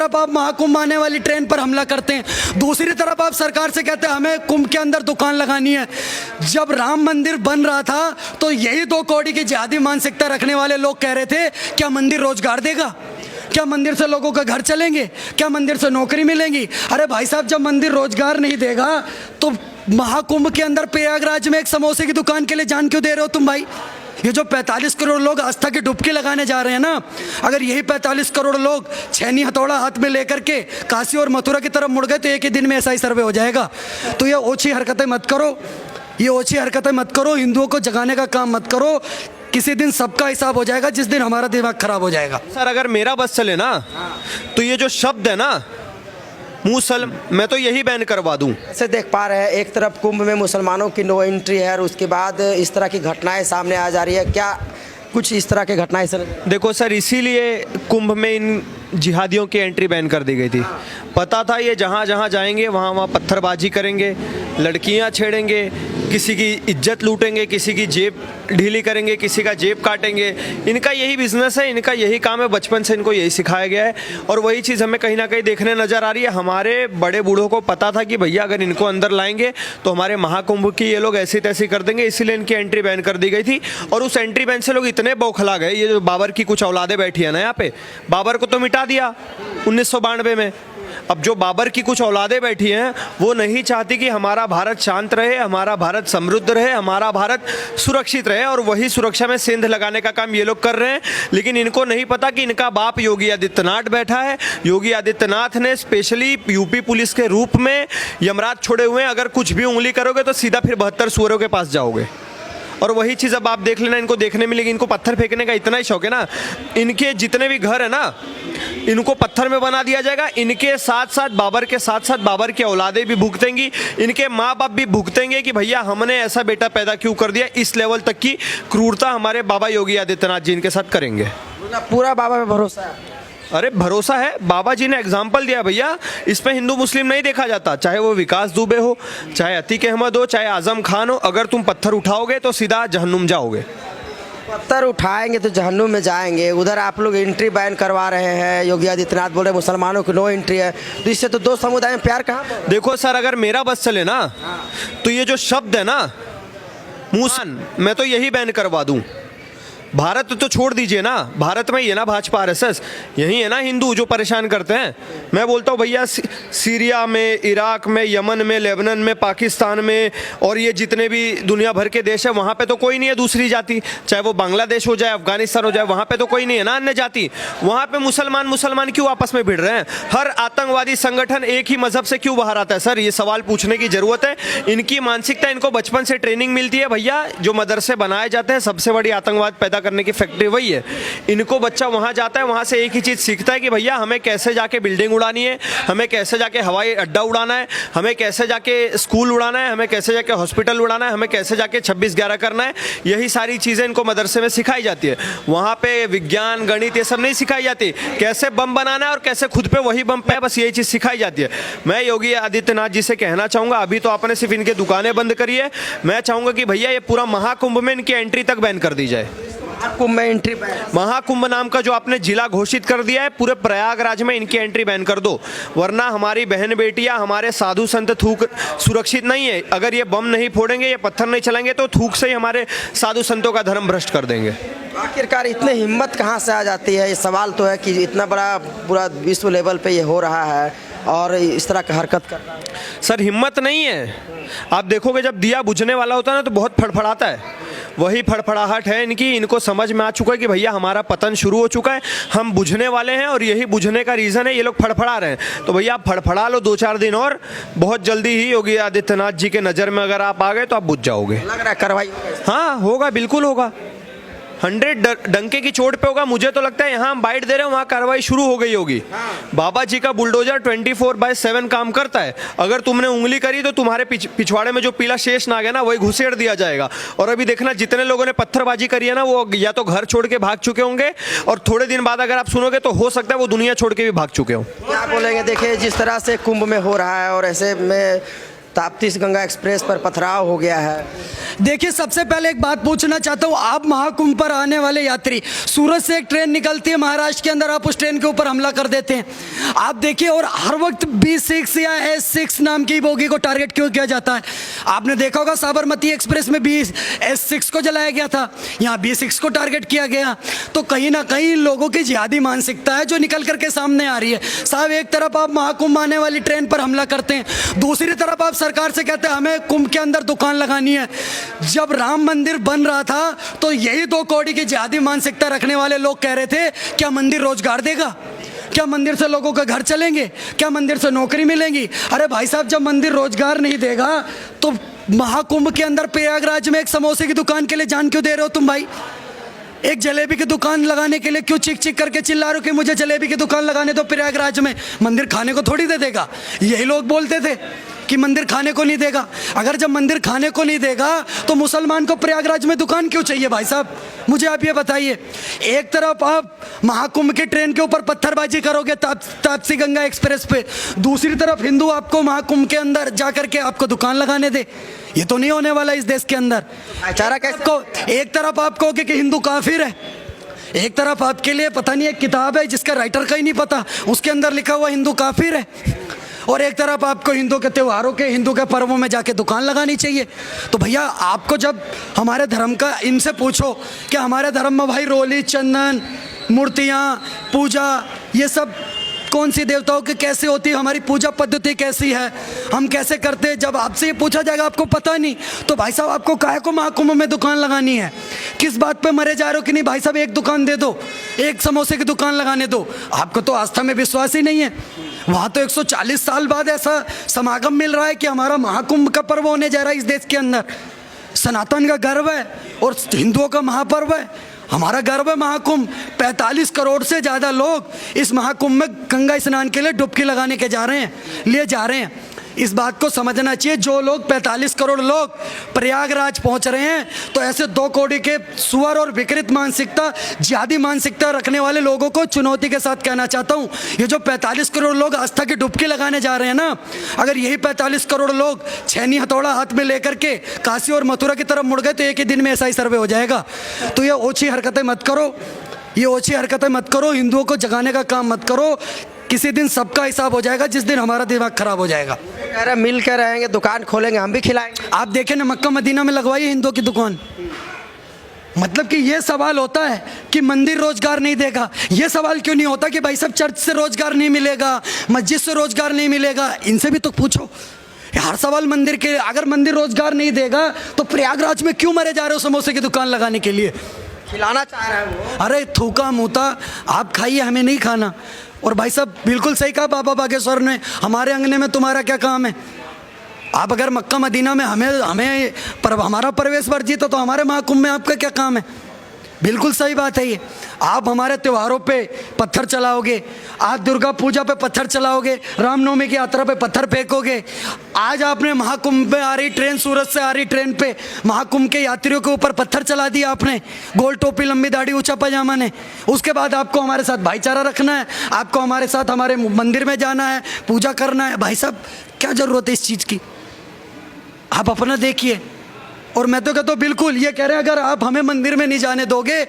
तरफ आप महाकुंभ आने वाली ट्रेन पर हमला करते हैं, दूसरी तरफ आप सरकार से कहते हैं हमें कुंभ के अंदर दुकान लगानी है। जब राम मंदिर बन रहा था तो यही 2 कौड़ी की जिहादी मानसिकता रखने वाले लोग कह रहे थे क्या मंदिर रोजगार देगा, क्या मंदिर से लोगों का घर चलेंगे, क्या मंदिर से नौकरी मिलेंगी। अरे भाई साहब, जब मंदिर रोजगार नहीं देगा तो महाकुंभ के अंदर प्रयागराज में एक समोसे की दुकान के लिए जान क्यों दे रहे हो तुम भाई? ये जो 45 करोड़ लोग आस्था की डुबकी लगाने जा रहे हैं ना, अगर यही 45 करोड़ लोग छेनी हथौड़ा हाथ में लेकर के काशी और मथुरा की तरफ मुड़ गए तो एक ही दिन में ऐसा ही सर्वे हो जाएगा। तो ये ओछी हरकतें मत करो, ये ओछी हरकतें मत करो, हिंदुओं को जगाने का काम मत करो। किसी दिन सबका हिसाब हो जाएगा, जिस दिन हमारा दिमाग खराब हो जाएगा। सर अगर मेरा बस चले ना तो ये जो शब्द है ना मुसल, मैं तो यही बैन करवा दूं। ऐसे देख पा रहे हैं एक तरफ कुंभ में मुसलमानों की नो एंट्री है और उसके बाद इस तरह की घटनाएं सामने आ जा रही है। क्या कुछ इस तरह की घटनाएं सर? देखो सर, इसीलिए कुंभ में इन जिहादियों की एंट्री बैन कर दी गई थी। पता था ये जहाँ जहाँ जाएंगे वहाँ वहाँ पत्थरबाजी करेंगे, लड़कियाँ छेड़ेंगे, किसी की इज्जत लूटेंगे, किसी की जेब ढीली करेंगे, किसी का जेब काटेंगे। इनका यही बिजनेस है, इनका यही काम है, बचपन से इनको यही सिखाया गया है। और वही चीज़ हमें कहीं ना कहीं देखने नज़र आ रही है। हमारे बड़े बूढ़ों को पता था कि भैया अगर इनको अंदर लाएंगे तो हमारे महाकुंभ की ये लोग ऐसी तैसी कर देंगे, इसीलिए इनकी एंट्री बैन कर दी गई थी। और उस एंट्री बैन से लोग इतने बौखला गए, ये जो बाबर की कुछ औलादे बैठी है ना यहाँ पे, बाबर को तो मिटा दिया 1992 में। अब जो बाबर की कुछ औलादे बैठी हैं वो नहीं चाहती कि हमारा भारत शांत रहे, हमारा भारत समृद्ध रहे, हमारा भारत सुरक्षित रहे, और वही सुरक्षा में सेंध लगाने का काम ये लोग कर रहे हैं। लेकिन इनको नहीं पता कि इनका बाप योगी आदित्यनाथ बैठा है। योगी आदित्यनाथ ने स्पेशली यूपी पुलिस के रूप में यमराज छोड़े हुए हैं। अगर कुछ भी उंगली करोगे तो सीधा फिर 72 सुअरों के पास जाओगे। और वही चीज़ अब आप देख लेना, इनको देखने मिलेगी। इनको पत्थर फेंकने का इतना ही शौक है ना, इनके जितने भी घर है ना इनको पत्थर में बना दिया जाएगा। इनके साथ साथ बाबर के साथ साथ बाबर की औलादें भी भुगतेंगी, इनके माँ बाप भी भुगतेंगे कि भैया हमने ऐसा बेटा पैदा क्यों कर दिया। इस लेवल तक की क्रूरता हमारे बाबा योगी आदित्यनाथ जी इनके साथ करेंगे। पूरा बाबा पे भरोसा है? अरे भरोसा है, बाबा जी ने एग्जाम्पल दिया भैया। इसमें हिंदू मुस्लिम नहीं देखा जाता, चाहे वो विकास दुबे हो, चाहे अतीक अहमद हो, चाहे आजम खान हो। अगर तुम पत्थर उठाओगे तो सीधा जहन्नुम जाओगे। पत्थर उठाएंगे तो जहन्नुम में जाएंगे। उधर आप लोग एंट्री बैन करवा रहे हैं, योगी आदित्यनाथ बोल रहे हैं मुसलमानों की नो एंट्री है, तो इससे तो 2 समुदाय में प्यार कहाँ पर? देखो सर, अगर मेरा बस चले ना तो ये जो शब्द है ना मुसन, मैं तो यही बैन करवा दूं। भारत तो छोड़ दीजिए ना, भारत में ये ना भाजपा आरएसएस, यही है ना हिंदू जो परेशान करते हैं। मैं बोलता हूँ भैया, सीरिया में, इराक में, यमन में, लेबनान में, पाकिस्तान में और ये जितने भी दुनिया भर के देश है, वहाँ पे तो कोई नहीं है दूसरी जाति। चाहे वो बांग्लादेश हो जाए, अफगानिस्तान हो जाए, वहाँ पे तो कोई नहीं है ना अन्य जाति। वहाँ पे मुसलमान क्यों आपस में भिड़ रहे हैं? हर आतंकवादी संगठन एक ही मजहब से क्यों बाहर आता है? सर ये सवाल पूछने की जरूरत है। इनकी मानसिकता, इनको बचपन से ट्रेनिंग मिलती है भैया। जो मदरसे बनाए जाते हैं, सबसे बड़ी आतंकवाद पैदा करने की फैक्ट्री वही है। इनको बच्चा वहां जाता है, वहां से एक ही चीज सीखता है कि भैया हमें कैसे जाके बिल्डिंग उड़ानी है, हमें कैसे जाके हवाई अड्डा उड़ाना है, हमें कैसे जाके स्कूल उड़ाना है, हमें कैसे जाके हॉस्पिटल उड़ाना है, हमें कैसे जाके 26/11 करना है। यही सारी चीजें इनको मदरसे में सिखाई जाती है। वहां पे विज्ञान, गणित ये सब नहीं सिखाई जाती। कैसे बम बनाना है और कैसे खुद पे वही बम पे, बस यही चीज सिखाई जाती है। मैं योगी आदित्यनाथ जी से कहना चाहूंगा, अभी तो आपने सिर्फ इनके दुकानें बंद करी है, मैं चाहूंगा कि भैया ये पूरा महाकुंभ में इनकी एंट्री तक बैन कर दी जाए। महाकुंभ में एंट्री बैन? महाकुंभ नाम का जो आपने जिला घोषित कर दिया है, पूरे प्रयागराज में इनकी एंट्री बैन कर दो, वरना हमारी बहन बेटियां, हमारे साधु संत थूक सुरक्षित नहीं है। अगर ये बम नहीं फोड़ेंगे, ये पत्थर नहीं चलाएंगे तो थूक से ही हमारे साधु संतों का धर्म भ्रष्ट कर देंगे। आखिरकार इतने हिम्मत कहाँ से आ जाती है? ये सवाल तो है कि इतना बड़ा पूरा विश्व लेवल पे ये हो रहा है और इस तरह का हरकत कर रहा है। सर हिम्मत नहीं है। आप देखोगे जब दिया बुझने वाला होता है ना तो बहुत फड़फड़ाता है, वही फड़फड़ाहट है इनकी। इनको समझ में आ चुका है कि भैया हमारा पतन शुरू हो चुका है, हम बुझने वाले हैं, और यही बुझने का रीज़न है ये लोग फड़फड़ा रहे हैं। तो भैया आप फड़फड़ा लो 2-4 दिन और, बहुत जल्दी ही योगी आदित्यनाथ जी के नज़र में अगर आप आ गए तो आप बुझ जाओगे। लग रहा है कार्रवाई? हाँ होगा, बिल्कुल होगा। 100 डंके की चोट पे होगा। मुझे तो लगता है यहाँ हम बाइट दे रहे हैं, वहाँ कार्रवाई शुरू हो गई होगी। बाबा जी का बुलडोजर 24/7 काम करता है। अगर तुमने उंगली करी तो तुम्हारे पिछवाड़े में जो पीला शेष नाग है ना, वही घुसेड़ दिया जाएगा। और अभी देखना, जितने लोगों ने पत्थरबाजी करी है ना, वो या तो घर छोड़ के भाग चुके होंगे, और थोड़े दिन बाद अगर आप सुनोगे तो हो सकता है वो दुनिया छोड़ के भी भाग चुके हों। क्या बोलेंगे? देखिए जिस तरह से कुंभ में हो रहा है और ऐसे में ताप्ती से गंगा एक्सप्रेस पर पथराव हो गया है। देखिए, सबसे पहले एक बात पूछना चाहता हूँ, आप महाकुंभ पर आने वाले यात्री, सूरत से एक ट्रेन निकलती है महाराष्ट्र के अंदर, आप उस ट्रेन के ऊपर हमला कर देते हैं। आप देखिए, और हर वक्त B6 या S6 नाम की बोगी को टारगेट क्यों किया जाता है? आपने देखा होगा साबरमती एक्सप्रेस में S6 को जलाया गया था, यहाँ B6 को टारगेट किया गया। तो कहीं ना कहीं लोगों की जिहादी मानसिकता है जो निकल करके सामने आ रही है। साहब, एक तरफ आप महाकुंभ आने वाली ट्रेन पर हमला करते हैं, दूसरी तरफ आप सरकार से कहते हैं हमें कुंभ के अंदर दुकान लगानी है। जब राम मंदिर बन रहा था तो यही 2 कौड़ी की जिहादी मानसिकता रखने वाले लोग कह रहे थे क्या मंदिर रोजगार देगा, क्या मंदिर से लोगों के घर चलेंगे, क्या मंदिर से नौकरी मिलेगी? अरे भाई साहब, जब मंदिर रोजगार नहीं देगा तो महाकुंभ के अंदर प्रयागराज में एक समोसे की दुकान के लिए जान क्यों दे रहे हो तुम भाई? एक जलेबी की दुकान लगाने के लिए क्यों चिक चिक करके चिल्ला रहे हो कि मुझे जलेबी की दुकान लगाने दो प्रयागराज में? मंदिर खाने को थोड़ी दे देगा। यही लोग बोलते थे कि मंदिर खाने को नहीं देगा। अगर जब मंदिर खाने को नहीं देगा तो मुसलमान को प्रयागराज में दुकान क्यों चाहिए भाई साहब? मुझे आप ये बताइए। एक तरफ आप महाकुंभ की ट्रेन के ऊपर पत्थरबाजी करोगे ताप्ती गंगा एक्सप्रेस पे, दूसरी तरफ हिंदू आपको महाकुंभ के अंदर जा करके आपको दुकान लगाने दे। ये तो नहीं होने वाला इस देश के अंदर। भाईचारा कैसे? एक तरफ आप कहोगे कि हिंदू काफिर है, एक तरफ आपके लिए पता नहीं एक किताब है जिसका राइटर का ही नहीं पता, उसके अंदर लिखा हुआ हिंदू काफिर है, और एक तरफ आपको हिंदू के त्योहारों के, हिंदू के पर्वों में जाके दुकान लगानी चाहिए। तो भैया, आपको जब हमारे धर्म का इनसे पूछो कि हमारे धर्म में भाई रोली, चंदन, मूर्तियाँ, पूजा, ये सब कौन सी देवताओं की कैसे होती है, हमारी पूजा पद्धति कैसी है, हम कैसे करते हैं, जब आपसे ये पूछा जाएगा आपको पता नहीं, तो भाई साहब आपको काहे को महाकुंभ में दुकान लगानी है? किस बात पे मरे जा रहे हो कि नहीं भाई साहब एक दुकान दे दो, एक समोसे की दुकान लगाने दो? आपको तो आस्था में विश्वास ही नहीं है। वहाँ तो 140 साल बाद ऐसा समागम मिल रहा है कि हमारा महाकुंभ का पर्व होने जा रहा है इस देश के अंदर। सनातन का गर्व है और हिंदुओं का महापर्व है, हमारा गर्व है महाकुंभ। 45 करोड़ से ज़्यादा लोग इस महाकुंभ में गंगा स्नान के लिए डुबकी लगाने के लिए जा रहे हैं। इस बात को समझना चाहिए, जो लोग 45 करोड़ लोग प्रयागराज पहुंच रहे हैं, तो ऐसे 2 कौड़ी के सुअर और विकृत मानसिकता, जिहादी मानसिकता रखने वाले लोगों को चुनौती के साथ कहना चाहता हूं, ये जो 45 करोड़ लोग आस्था की डुबकी लगाने जा रहे हैं ना, अगर यही 45 करोड़ लोग छेनी हथौड़ा हाथ में लेकर के काशी और मथुरा की तरफ मुड़ गए तो एक ही दिन में ऐसा ही सर्वे हो जाएगा। तो ये ओछी हरकतें मत करो, ये ओछी हरकतें मत करो, हिंदुओं को जगाने का काम मत करो। किसी दिन सबका हिसाब हो जाएगा, जिस दिन हमारा दिमाग खराब हो जाएगा। कह रहे मिल कर रहेंगे, दुकान खोलेंगे, हम भी खिलाएंगे। आप देखें ना, मक्का मदीना में लगवाइए हिंदुओं की दुकान। मतलब कि ये सवाल होता है कि मंदिर रोजगार नहीं देगा, ये सवाल क्यों नहीं होता कि भाई साहब चर्च से रोजगार नहीं मिलेगा, मस्जिद से रोजगार नहीं मिलेगा? इनसे भी तो पूछो। हर सवाल मंदिर के, अगर मंदिर रोजगार नहीं देगा तो प्रयागराज में क्यों मरे जा रहे हो समोसे की दुकान लगाने के लिए? खिलाना चाह रहा है वो। अरे थूका मूता आप खाइए, हमें नहीं खाना। और भाई साहब बिल्कुल सही कहा बाबा बागेश्वर ने, हमारे अंगने में तुम्हारा क्या काम है? आप अगर मक्का मदीना में हमारा प्रवेश वर्जित हो तो हमारे महाकुंभ में आपका क्या काम है? बिल्कुल सही बात है ये। आप हमारे त्योहारों पे पत्थर चलाओगे, आप दुर्गा पूजा पे पत्थर चलाओगे, रामनवमी की यात्रा पे पत्थर फेंकोगे। आज आपने महाकुंभ में आ रही ट्रेन, सूरत से आ रही ट्रेन पे महाकुंभ के यात्रियों के ऊपर पत्थर चला दिया आपने, गोल टोपी, लंबी दाढ़ी, ऊंचा पजामा ने। उसके बाद आपको हमारे साथ भाईचारा रखना है, आपको हमारे साथ हमारे मंदिर में जाना है, पूजा करना है। भाई साहब क्या ज़रूरत है इस चीज़ की? आप अपना देखिए। और मैं तो कहता हूँ बिल्कुल ये कह रहे हैं अगर आप हमें मंदिर में नहीं जाने दोगे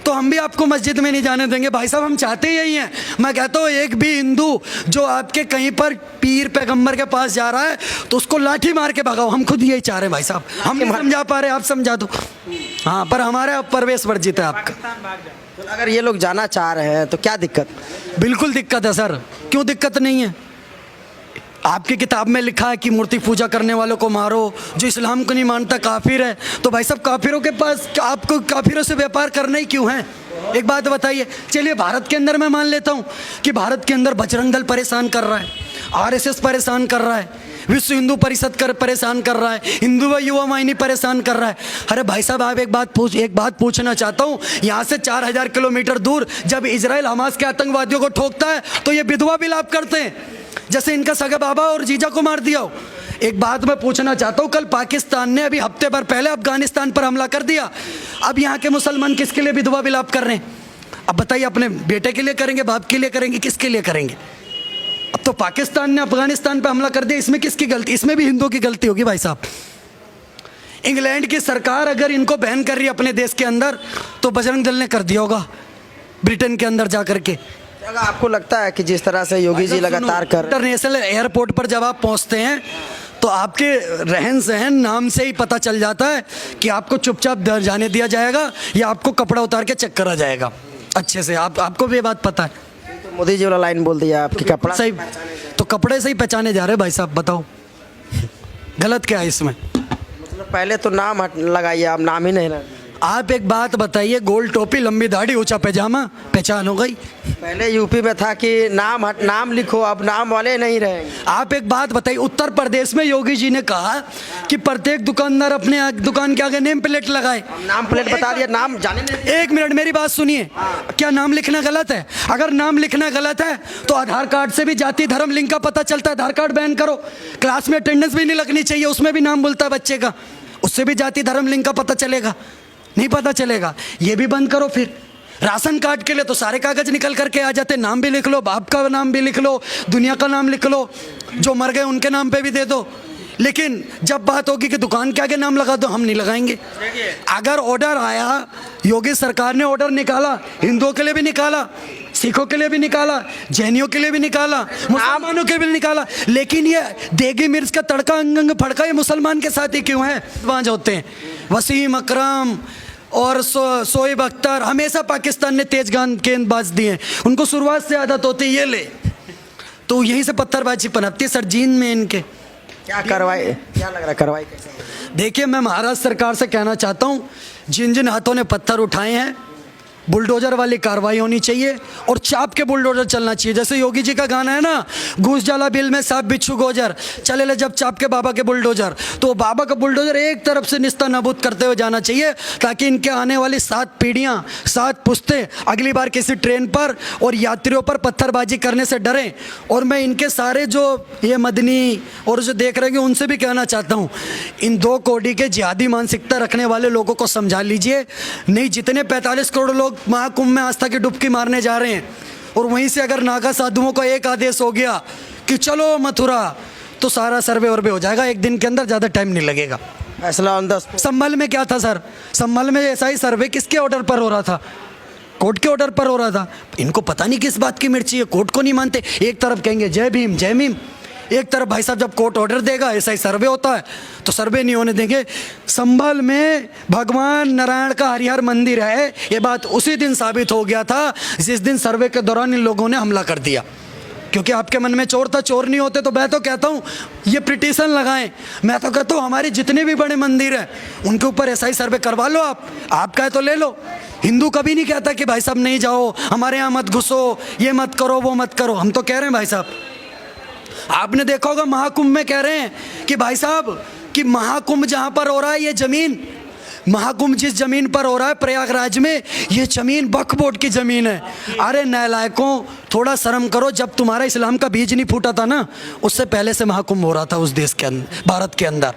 तो हम भी आपको मस्जिद में नहीं जाने देंगे। भाई साहब हम चाहते यही हैं। मैं कहता हूँ एक भी हिंदू जो आपके कहीं पर पीर पैगंबर के पास जा रहा है तो उसको लाठी मार के भगाओ, हम खुद यही चाह रहे हैं भाई साहब। हम नहीं समझा पा रहे, आप समझा दो। हाँ, पर हमारा प्रवेश वर्जित है आपका। तो अगर ये लोग जाना चाह रहे हैं तो क्या दिक्कत? बिल्कुल दिक्कत है सर, क्यों दिक्कत नहीं है? आपकी किताब में लिखा है कि मूर्ति पूजा करने वालों को मारो, जो इस्लाम को नहीं मानता काफिर है। तो भाई साहब काफिरों के पास आपको काफिरों से व्यापार करना ही क्यों है? एक बात बताइए। चलिए भारत के अंदर मैं मान लेता हूँ कि भारत के अंदर बजरंग दल परेशान कर रहा है, आरएसएस परेशान कर रहा है, विश्व हिंदू परिषद परेशान कर रहा है, हिंदू व युवा वाहिनी परेशान कर रहा है। अरे भाई साहब आप एक बात पूछना चाहता हूँ, यहाँ से 4000 किलोमीटर दूर जब इजराइल हमास के आतंकवादियों को ठोकता है तो ये विधवा विलाप करते हैं जैसे इनका सगा बाबा और जीजा को मार दिया हो। एक बात मैं पूछना चाहता हूँ, कल पाकिस्तान ने अभी हफ्ते भर पहले अफगानिस्तान पर हमला कर दिया, अब यहाँ के मुसलमान किसके लिए विधवा विलाप कर रहे हैं? अब बताइए, अपने बेटे के लिए करेंगे, बाप के लिए करेंगे, किसके लिए करेंगे? अब तो पाकिस्तान ने अफगानिस्तान पे हमला कर दिया, इसमें किसकी गलती? इसमें भी हिंदुओं की गलती होगी भाई साहब। इंग्लैंड की सरकार अगर इनको बैन कर रही है अपने देश के अंदर, तो बजरंग दल ने कर दिया होगा ब्रिटेन के अंदर जा करके। अगर आपको लगता है कि जिस तरह से योगी जी लगातार कर रहे हैं, इंटरनेशनल एयरपोर्ट पर जब आप पहुंचते हैं तो आपके रहन सहन नाम से ही पता चल जाता है कि आपको चुपचाप जाने दिया जाएगा या आपको कपड़ा उतार के चेक करा जाएगा अच्छे से। आपको भी ये बात पता है। तो मोदी जी वाला लाइन बोल दिया आपकी, कपड़ा सही, तो कपड़े से ही पहचाने जा रहे हैं भाई साहब, बताओ गलत क्या है इसमें? मतलब पहले तो नाम लगाइए, आप नाम ही नहीं रहे। आप एक बात बताइए, गोल टोपी, लंबी दाढ़ी, ऊंचा पैजामा, पहचान हो गई। पहले यूपी में था कि नाम लिखो, अब नाम वाले नहीं रहेंगे। आप एक बात बताइए, उत्तर प्रदेश में योगी जी ने कहा कि प्रत्येक दुकानदार अपने दुकान के आगे नेम प्लेट लगाए। नाम प्लेट बता दिया, नाम जाने नहीं दिया। एक मिनट मेरी बात सुनिए, क्या नाम लिखना गलत है? अगर नाम लिखना गलत है तो आधार कार्ड से भी जाति धर्म लिंग का पता चलता है, आधार कार्ड बैन करो। क्लास में अटेंडेंस भी नहीं लगनी चाहिए, उसमें भी नाम बोलता है बच्चे का, उससे भी जाति धर्म लिंग का पता चलेगा? नहीं पता चलेगा। ये भी बंद करो। फिर राशन कार्ड के लिए तो सारे कागज निकल करके आ जाते, नाम भी लिख लो, बाप का नाम भी लिख लो, दुनिया का नाम लिख लो, जो मर गए उनके नाम पे भी दे दो। लेकिन जब बात होगी कि दुकान के आगे नाम लगा दो, हम नहीं लगाएंगे। अगर ऑर्डर आया, योगी सरकार ने ऑर्डर निकाला, हिंदुओं के लिए भी निकाला, सिखों के लिए भी निकाला, जैनियों के लिए भी निकाला, मुसलमानों के लिए भी निकाला, लेकिन ये देगी मिर्च का तड़का अंग अंग फड़का ये मुसलमान के साथ ही क्यों है? वहाँ जो होते हैं वसीम अकरम और शोएब अख्तर, हमेशा पाकिस्तान ने तेज गेंदबाज दिए, उनको शुरुआत से आदत होती है ये ले, तो यहीं से पत्थरबाजी पनपती है सर जीन में इनके। क्या कार्रवाई, क्या लग रहा है कार्रवाई कैसे? देखिए, मैं महाराष्ट्र सरकार से कहना चाहता हूँ, जिन जिन हाथों ने पत्थर उठाए हैं, बुलडोजर वाली कार्रवाई होनी चाहिए और चाप के बुलडोजर चलना चाहिए। जैसे योगी जी का गाना है ना, घूस जाला बिल में सांप बिच्छू गोजर, चले ले जब चाप के बाबा के बुलडोजर, तो बाबा का बुलडोजर एक तरफ से निस्ता नाबूद करते हुए जाना चाहिए, ताकि इनके आने वाली 7 पीढ़ियां, 7 पुश्ते अगली बार किसी ट्रेन पर और यात्रियों पर पत्थरबाजी करने से डरें। और मैं इनके सारे जो ये मदनी और जो देख रहे हैं उनसे भी कहना चाहता हूँ, इन 2 कौड़ी के जिहादी मानसिकता रखने वाले लोगों को समझा लीजिए। नहीं, जितने 45 करोड़ लोग महाकुंभ में आस्था की डुबकी मारने जा रहे हैं, और वहीं से अगर नागा साधुओं को एक आदेश हो गया कि चलो मथुरा, तो सारा सर्वे वर्वे हो जाएगा एक दिन के अंदर, ज़्यादा टाइम नहीं लगेगा। फैसला ऑन द संभल में क्या था सर? संभल में ऐसा ही सर्वे किसके ऑर्डर पर हो रहा था? कोर्ट के ऑर्डर पर हो रहा था। इनको पता नहीं किस बात की मिर्ची है, कोर्ट को नहीं मानते। एक तरफ कहेंगे जय भीम जय भीम, एक तरफ भाई साहब जब कोर्ट ऑर्डर देगा ऐसा ही सर्वे होता है तो सर्वे नहीं होने देंगे। संभल में भगवान नारायण का हरिहर मंदिर है, ये बात उसी दिन साबित हो गया था जिस दिन सर्वे के दौरान इन लोगों ने हमला कर दिया। क्योंकि आपके मन में चोर था, चोर नहीं होते, तो मैं तो कहता हूँ ये पिटीशन लगाएं। मैं तो कहता हूँ हमारे जितने भी बड़े मंदिर हैं उनके ऊपर ऐसा ही सर्वे करवा लो। आपका है तो ले लो। हिंदू कभी नहीं कहता कि भाई साहब नहीं जाओ, हमारे यहाँ मत घुसो, ये मत करो, वो मत करो। हम तो कह रहे हैं भाई साहब, आपने देखा होगा महाकुंभ में कह रहे हैं कि भाई साहब कि महाकुंभ जहाँ पर हो रहा है, ये ज़मीन, महाकुंभ जिस ज़मीन पर हो रहा है प्रयागराज में, ये ज़मीन वक्फ बोर्ड की ज़मीन है। अरे नालायकों, थोड़ा शर्म करो। जब तुम्हारा इस्लाम का बीज नहीं फूटा था ना, उससे पहले से महाकुंभ हो रहा था उस देश के अंदर, भारत के अंदर।